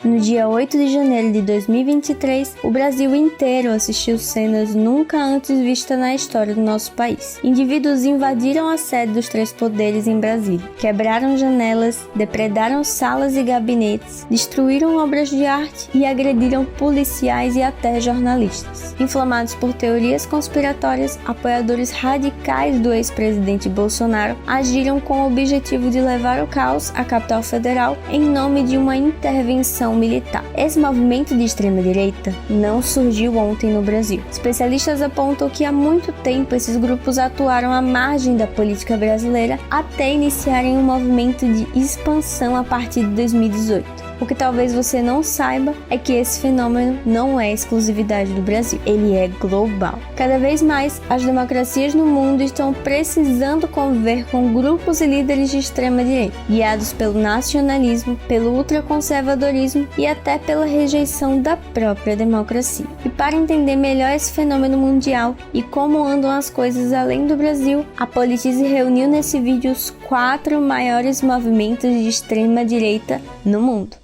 No dia 8 de janeiro de 2023, o Brasil inteiro assistiu cenas nunca antes vistas na história do nosso país. Indivíduos invadiram a sede dos três poderes em Brasília, quebraram janelas, depredaram salas e gabinetes, destruíram obras de arte e agrediram policiais e até jornalistas. Inflamados por teorias conspiratórias, apoiadores radicais do ex-presidente Bolsonaro agiram com o objetivo de levar o caos à capital federal em nome de uma intervenção militar. Esse movimento de extrema-direita não surgiu ontem no Brasil. Especialistas apontam que há muito tempo esses grupos atuaram à margem da política brasileira até iniciarem um movimento de expansão a partir de 2018. O que talvez você não saiba é que esse fenômeno não é exclusividade do Brasil, ele é global. Cada vez mais, as democracias no mundo estão precisando conviver com grupos e líderes de extrema-direita, guiados pelo nacionalismo, pelo ultraconservadorismo e até pela rejeição da própria democracia. E para entender melhor esse fenômeno mundial e como andam as coisas além do Brasil, a Politize reuniu nesse vídeo os 4 maiores movimentos de extrema-direita no mundo.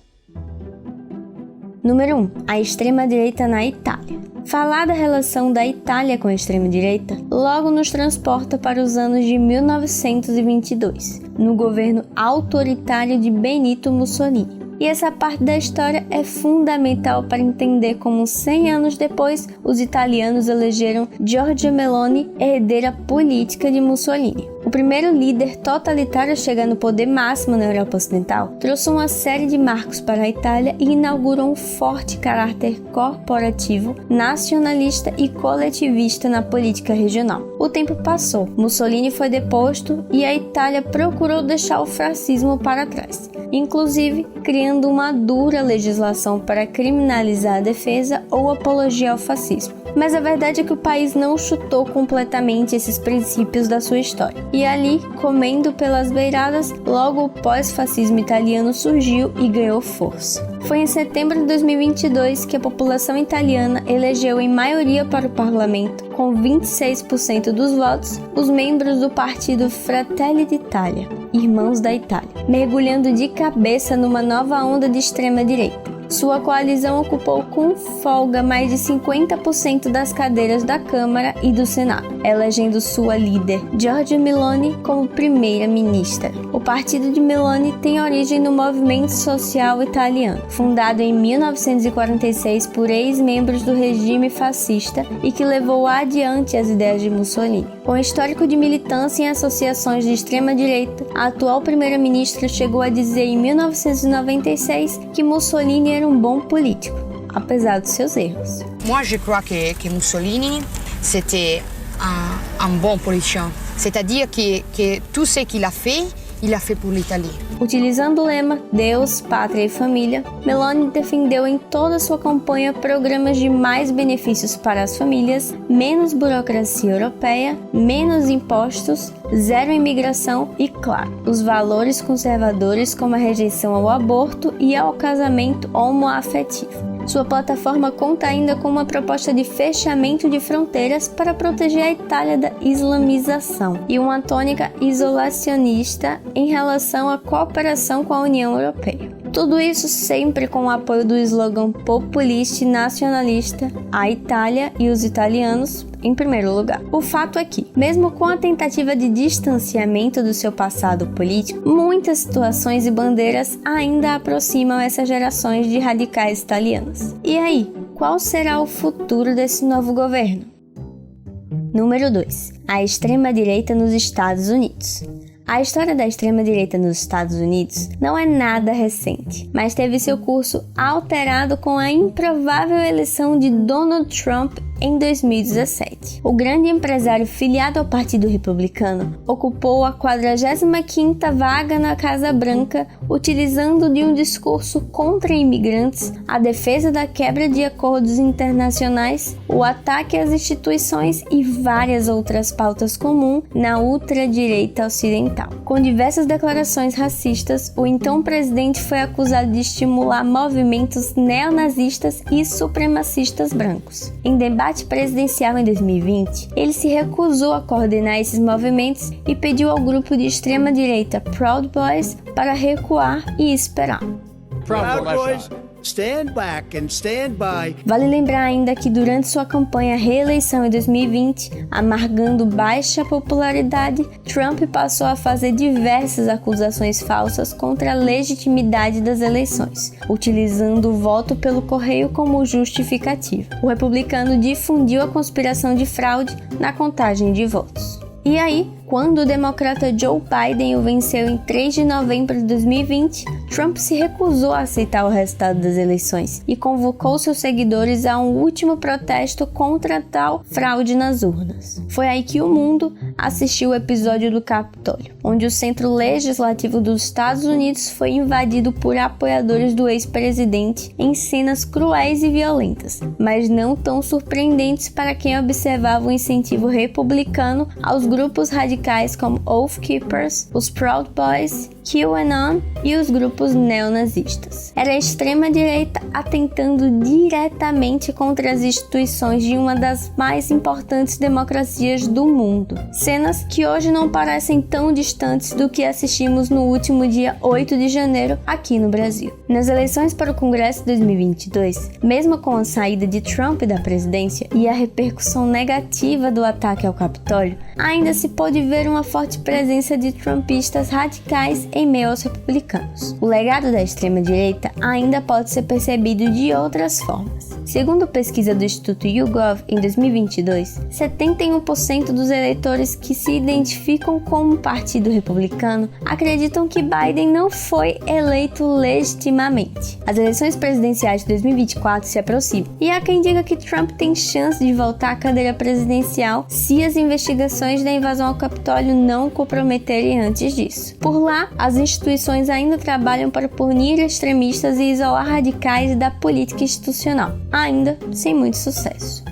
Número 1. A extrema-direita na Itália. Falar da relação da Itália com a extrema-direita logo nos transporta para os anos de 1922, no governo autoritário de Benito Mussolini. E essa parte da história é fundamental para entender como 100 anos depois os italianos elegeram Giorgia Meloni herdeira política de Mussolini. O primeiro líder totalitário a chegar no poder máximo na Europa Ocidental trouxe uma série de marcos para a Itália e inaugurou um forte caráter corporativo, nacionalista e coletivista na política regional. O tempo passou, Mussolini foi deposto e a Itália procurou deixar o fascismo para trás, inclusive criando uma dura legislação para criminalizar a defesa ou apologia ao fascismo. Mas a verdade é que o país não chutou completamente esses princípios da sua história. E ali, comendo pelas beiradas, logo o pós-fascismo italiano surgiu e ganhou força. Foi em setembro de 2022 que a população italiana elegeu em maioria para o parlamento, com 26% dos votos, os membros do partido Fratelli d'Italia, Irmãos da Itália, mergulhando de cabeça numa nova onda de extrema-direita. Sua coalizão ocupou com folga mais de 50% das cadeiras da Câmara e do Senado, elegendo sua líder, Giorgia Meloni, como primeira-ministra. O partido de Meloni tem origem no movimento social italiano, fundado em 1946 por ex-membros do regime fascista e que levou adiante as ideias de Mussolini. Com histórico de militância em associações de extrema-direita, a atual primeira-ministra chegou a dizer em 1996 que Mussolini era um bom político, apesar dos seus erros. Moi, je crois que Mussolini, c'était un bon politicien. C'est-à-dire que tout ce qu'il a fait pour l'Italie. Utilizando o lema Deus, Pátria e Família, Meloni defendeu em toda sua campanha programas de mais benefícios para as famílias, menos burocracia europeia, menos impostos, zero imigração e, claro, os valores conservadores como a rejeição ao aborto e ao casamento homoafetivo. Sua plataforma conta ainda com uma proposta de fechamento de fronteiras para proteger a Itália da islamização e uma tônica isolacionista em relação à cooperação com a União Europeia. Tudo isso sempre com o apoio do slogan populista e nacionalista, a Itália e os italianos em primeiro lugar. O fato é que, mesmo com a tentativa de distanciamento do seu passado político, muitas situações e bandeiras ainda aproximam essas gerações de radicais italianos. E aí, qual será o futuro desse novo governo? Número 2. A extrema-direita nos Estados Unidos. A história da extrema-direita nos Estados Unidos não é nada recente, mas teve seu curso alterado com a improvável eleição de Donald Trump em 2017. O grande empresário filiado ao Partido Republicano ocupou a 45ª vaga na Casa Branca, utilizando de um discurso contra imigrantes, a defesa da quebra de acordos internacionais, o ataque às instituições e várias outras pautas comuns na ultradireita ocidental. Com diversas declarações racistas, o então presidente foi acusado de estimular movimentos neonazistas e supremacistas brancos. Em debate presidencial em 2020, ele se recusou a coordenar esses movimentos e pediu ao grupo de extrema-direita Proud Boys para recuar e esperar. Proud Boys, stand back and stand by. Vale lembrar ainda que durante sua campanha à reeleição em 2020, amargando baixa popularidade, Trump passou a fazer diversas acusações falsas contra a legitimidade das eleições, utilizando o voto pelo correio como justificativa. O republicano difundiu a conspiração de fraude na contagem de votos. E aí, quando o democrata Joe Biden o venceu em 3 de novembro de 2020, Trump se recusou a aceitar o resultado das eleições e convocou seus seguidores a um último protesto contra tal fraude nas urnas. Foi aí que o mundo assistiu o episódio do Capitólio, onde o centro legislativo dos Estados Unidos foi invadido por apoiadores do ex-presidente em cenas cruéis e violentas, mas não tão surpreendentes para quem observava o incentivo republicano aos grupos radicais como Oath Keepers, os Proud Boys, QAnon e os grupos neonazistas. Era a extrema-direita atentando diretamente contra as instituições de uma das mais importantes democracias do mundo. Cenas que hoje não parecem tão distantes do que assistimos no último dia 8 de janeiro aqui no Brasil. Nas eleições para o Congresso de 2022, mesmo com a saída de Trump da presidência e a repercussão negativa do ataque ao Capitólio, ainda se pôde ver uma forte presença de trumpistas radicais em meio aos republicanos. O legado da extrema-direita ainda pode ser percebido de outras formas. Segundo pesquisa do Instituto YouGov, em 2022, 71% dos eleitores que se identificam como partido republicano acreditam que Biden não foi eleito legitimamente. As eleições presidenciais de 2024 se aproximam, e há quem diga que Trump tem chance de voltar à cadeira presidencial se as investigações da invasão ao Capitólio não o comprometerem antes disso. Por lá, as instituições ainda trabalham para punir extremistas e isolar radicais da política institucional, ainda sem muito sucesso.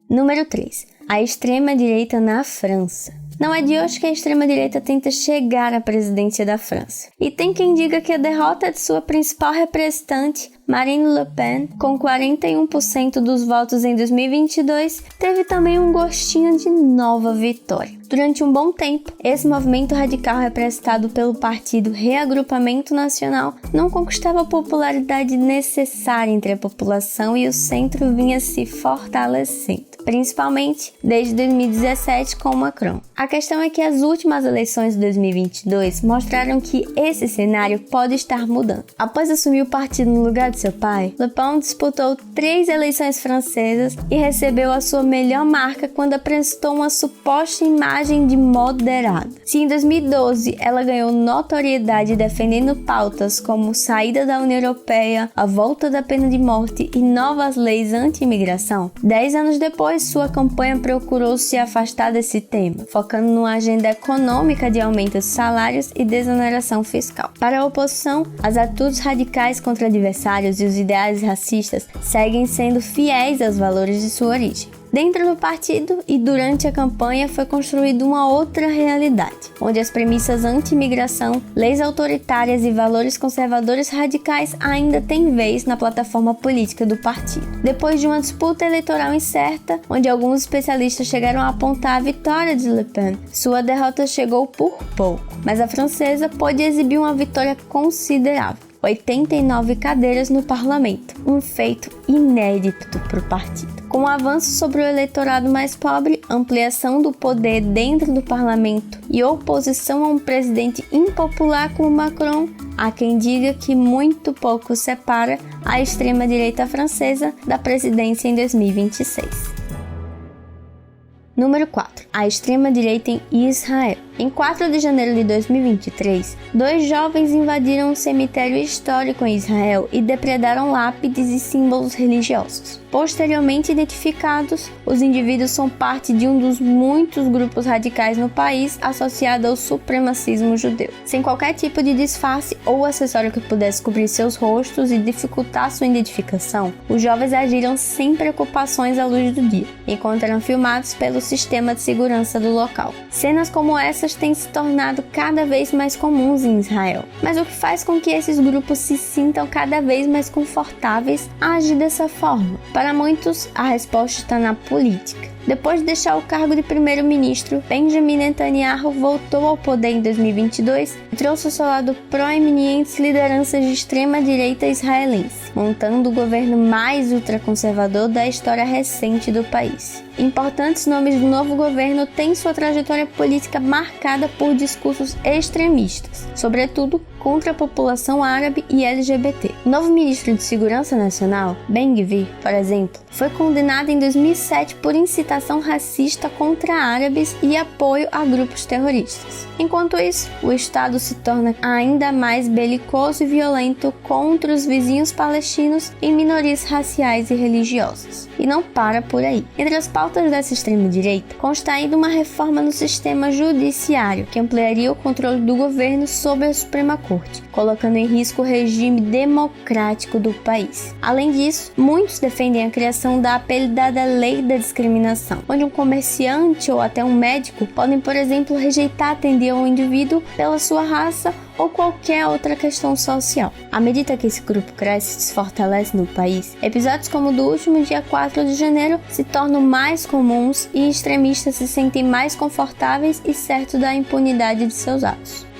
Número 3. A extrema-direita na França. Não é de hoje que a extrema-direita tenta chegar à presidência da França. E tem quem diga que a derrota de sua principal representante, Marine Le Pen, com 41% dos votos em 2022, teve também um gostinho de nova vitória. Durante um bom tempo, esse movimento radical representado pelo partido Reagrupamento Nacional não conquistava a popularidade necessária entre a população e o centro vinha se fortalecendo, principalmente desde 2017 com Macron. A questão é que as últimas eleições de 2022 mostraram que esse cenário pode estar mudando. Após assumir o partido no lugar de seu pai, Le Pen disputou 3 eleições francesas e recebeu a sua melhor marca quando apresentou uma suposta imagem de moderada. Se em 2012 ela ganhou notoriedade defendendo pautas como saída da União Europeia, a volta da pena de morte e novas leis anti-imigração, 10 anos depois sua campanha procurou se afastar desse tema, focando numa agenda econômica de aumento de salários e desoneração fiscal. Para a oposição, as atitudes radicais contra adversários e os ideais racistas seguem sendo fiéis aos valores de sua origem. Dentro do partido e durante a campanha foi construída uma outra realidade, onde as premissas anti-imigração, leis autoritárias e valores conservadores radicais ainda têm vez na plataforma política do partido. Depois de uma disputa eleitoral incerta, onde alguns especialistas chegaram a apontar a vitória de Le Pen, sua derrota chegou por pouco, mas a francesa pôde exibir uma vitória considerável. 89 cadeiras no parlamento, um feito inédito para o partido. Com o avanço sobre o eleitorado mais pobre, ampliação do poder dentro do parlamento e oposição a um presidente impopular como Macron, há quem diga que muito pouco separa a extrema-direita francesa da presidência em 2026. Número 4. A extrema-direita em Israel. Em 4 de janeiro de 2023, 2 jovens invadiram um cemitério histórico em Israel e depredaram lápides e símbolos religiosos. Posteriormente identificados, os indivíduos são parte de um dos muitos grupos radicais no país associado ao supremacismo judeu. Sem qualquer tipo de disfarce ou acessório que pudesse cobrir seus rostos e dificultar sua identificação, os jovens agiram sem preocupações à luz do dia, enquanto eram filmados pelo sistema de segurança do local. Cenas como essa dessas têm se tornado cada vez mais comuns em Israel. Mas o que faz com que esses grupos se sintam cada vez mais confortáveis a agir dessa forma? Para muitos, a resposta está na política. Depois de deixar o cargo de primeiro-ministro, Benjamin Netanyahu voltou ao poder em 2022 e trouxe ao seu lado proeminentes lideranças de extrema-direita israelense, montando o governo mais ultraconservador da história recente do país. Importantes nomes do novo governo têm sua trajetória política marcada por discursos extremistas, sobretudo contra a população árabe e LGBT. O novo ministro de Segurança Nacional, Ben-Gvir, por exemplo, foi condenado em 2007 por incitação racista contra árabes e apoio a grupos terroristas. Enquanto isso, o Estado se torna ainda mais belicoso e violento contra os vizinhos palestinos e minorias raciais e religiosas. E não para por aí. Entre as pautas dessa extrema-direita, consta ainda uma reforma no sistema judiciário, que ampliaria o controle do governo sobre a Suprema Corte, colocando em risco o regime democrático do país. Além disso, muitos defendem a criação da apelidada Lei da Discriminação, onde um comerciante ou até um médico podem, por exemplo, rejeitar atender um indivíduo pela sua raça ou qualquer outra questão social. À medida que esse grupo cresce e se fortalece no país, episódios como o do último dia 4 de janeiro se tornam mais comuns e extremistas se sentem mais confortáveis e certos da impunidade de seus atos.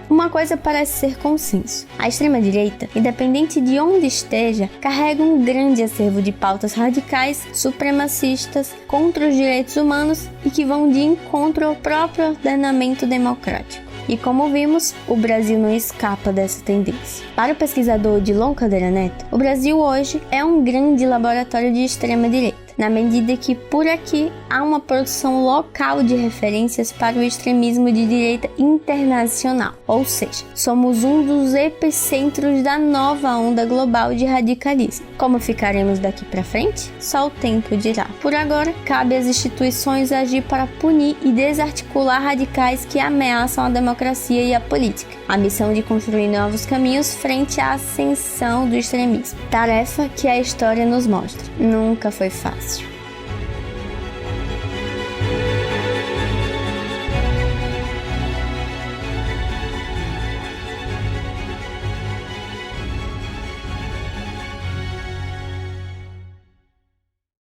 Uma coisa parece ser consenso: a extrema-direita, independente de onde esteja, carrega um grande acervo de pautas radicais, supremacistas, contra os direitos humanos e que vão de encontro ao próprio ordenamento democrático. E como vimos, o Brasil não escapa dessa tendência. Para o pesquisador Odilon Cadeira Neto, o Brasil hoje é um grande laboratório de extrema-direita, na medida que por aqui há uma produção local de referências para o extremismo de direita internacional, ou seja, somos um dos epicentros da nova onda global de radicalismo. Como ficaremos daqui para frente? Só o tempo dirá. Por agora, cabe às instituições agir para punir e desarticular radicais que ameaçam a democracia e a política. A missão de construir novos caminhos frente à ascensão do extremismo. Tarefa que a história nos mostra. Nunca foi fácil.